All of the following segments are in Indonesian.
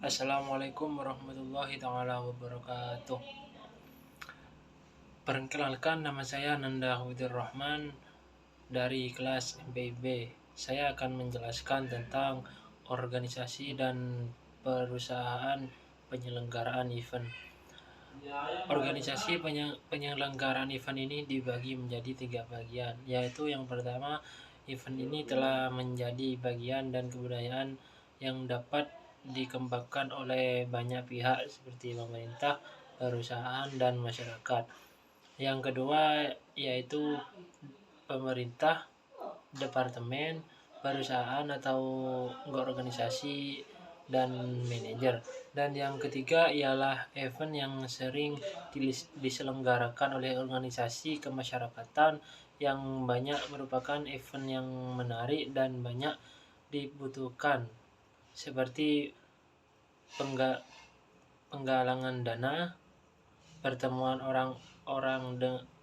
Assalamualaikum warahmatullahi taala wabarakatuh. Perkenalkan, nama saya Nanda Hudir Rahman dari kelas MPIB. Saya akan menjelaskan tentang organisasi dan perusahaan penyelenggaraan event. Organisasi penyelenggaraan event ini dibagi menjadi 3 bagian, yaitu yang pertama, event ini telah menjadi bagian dan kebudayaan yang dapat dikembangkan oleh banyak pihak seperti pemerintah, perusahaan, dan masyarakat. Yang kedua yaitu pemerintah, departemen, perusahaan atau organisasi, dan manajer. Dan yang ketiga ialah event yang sering diselenggarakan oleh organisasi kemasyarakatan yang banyak merupakan event yang menarik dan banyak dibutuhkan, seperti penggalangan dana, pertemuan orang-orang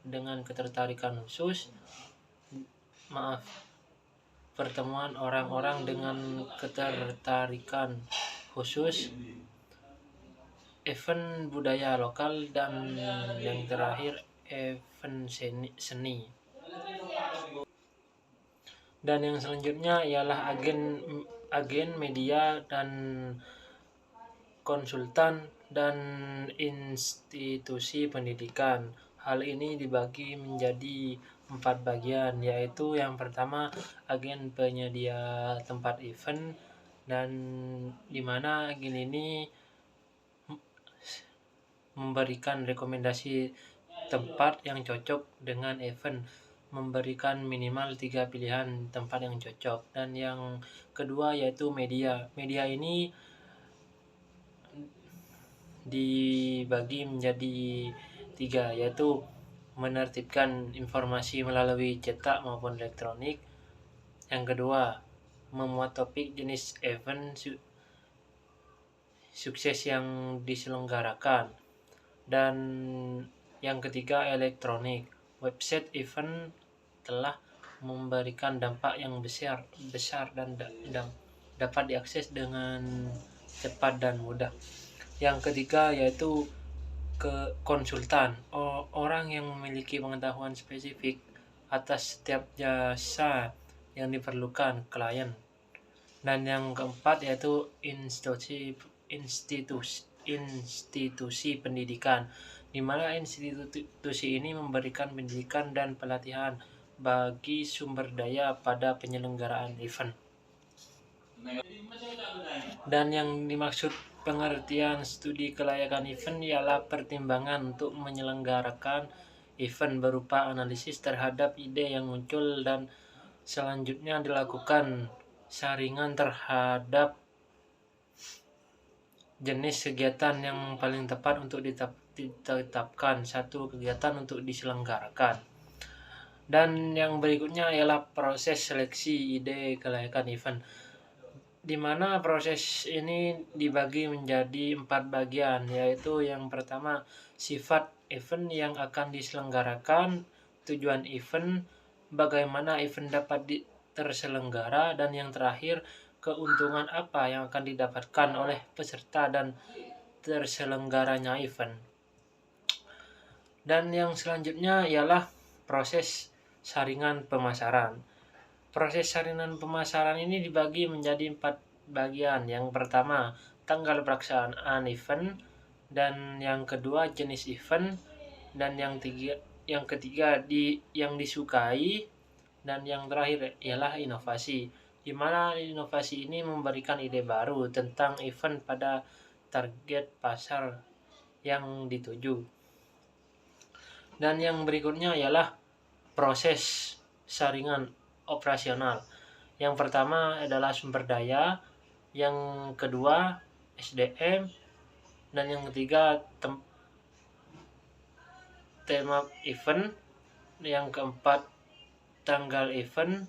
dengan ketertarikan khusus, pertemuan orang-orang dengan ketertarikan khusus, event budaya lokal, dan yang terakhir event seni. Dan yang selanjutnya ialah agen media dan konsultan dan institusi pendidikan. Hal ini dibagi menjadi 4 bagian, yaitu yang pertama agen penyedia tempat event, dan dimana agen ini memberikan rekomendasi tempat yang cocok dengan event, memberikan minimal 3 pilihan tempat yang cocok. Dan yang kedua yaitu media. Media ini dibagi menjadi 3, yaitu menertibkan informasi melalui cetak maupun elektronik. Yang kedua, memuat topik jenis event sukses yang diselenggarakan. Dan yang ketiga, elektronik. Website event telah memberikan dampak yang besar dan dapat diakses dengan cepat dan mudah. Yang ketiga yaitu konsultan, orang yang memiliki pengetahuan spesifik atas setiap jasa yang diperlukan klien. Dan yang keempat yaitu institusi pendidikan, di mana institusi ini memberikan pendidikan dan pelatihan bagi sumber daya pada penyelenggaraan event. Dan yang dimaksud pengertian studi kelayakan event ialah pertimbangan untuk menyelenggarakan event berupa analisis terhadap ide yang muncul, dan selanjutnya dilakukan saringan terhadap jenis kegiatan yang paling tepat untuk ditetapkan satu kegiatan untuk diselenggarakan. Dan yang berikutnya ialah proses seleksi ide kelayakan event, di mana proses ini dibagi menjadi 4 bagian, yaitu yang pertama sifat event yang akan diselenggarakan, tujuan event, bagaimana event dapat terselenggara, dan yang terakhir keuntungan apa yang akan didapatkan oleh peserta dan terselenggaranya event. Dan yang selanjutnya ialah proses saringan pemasaran. Proses saringan pemasaran ini dibagi menjadi 4 bagian. Yang pertama, tanggal pelaksanaan event, dan yang kedua jenis event, dan yang ketiga yang disukai, dan yang terakhir ialah inovasi, di mana inovasi ini memberikan ide baru tentang event pada target pasar yang dituju. Dan yang berikutnya ialah proses saringan operasional. Yang pertama adalah sumber daya, yang kedua SDM, dan yang ketiga tema event, yang keempat tanggal event.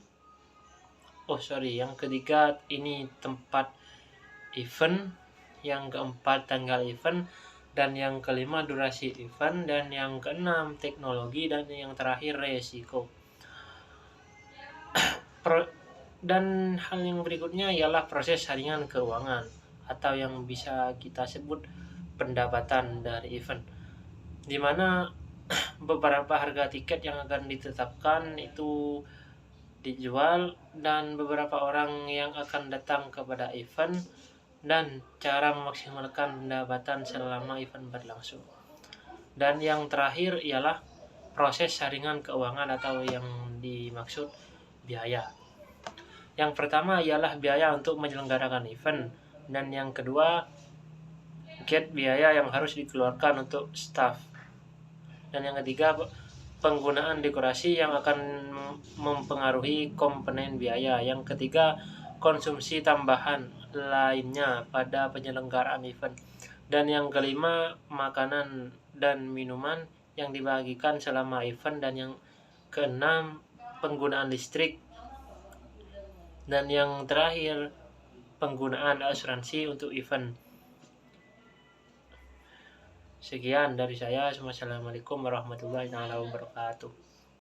Yang ketiga ini tempat event, yang keempat tanggal event, dan yang kelima durasi event, dan yang keenam teknologi, dan yang terakhir resiko. Dan hal yang berikutnya ialah proses saringan keuangan. atau yang bisa kita sebut pendapatan dari event, di mana beberapa harga tiket yang akan ditetapkan itu dijual, dan beberapa orang yang akan datang kepada event, dan cara memaksimalkan pendapatan selama event berlangsung. Dan yang terakhir ialah proses saringan keuangan atau yang dimaksud biaya. Yang pertama ialah biaya untuk menyelenggarakan event, dan yang kedua biaya yang harus dikeluarkan untuk staff, dan yang ketiga penggunaan dekorasi yang akan mempengaruhi komponen biaya. Yang ketiga konsumsi tambahan lainnya pada penyelenggaraan event, dan yang kelima makanan dan minuman yang dibagikan selama event, dan yang keenam penggunaan listrik, dan yang terakhir penggunaan asuransi untuk event. Sekian dari saya. Wassalamualaikum warahmatullahi wabarakatuh.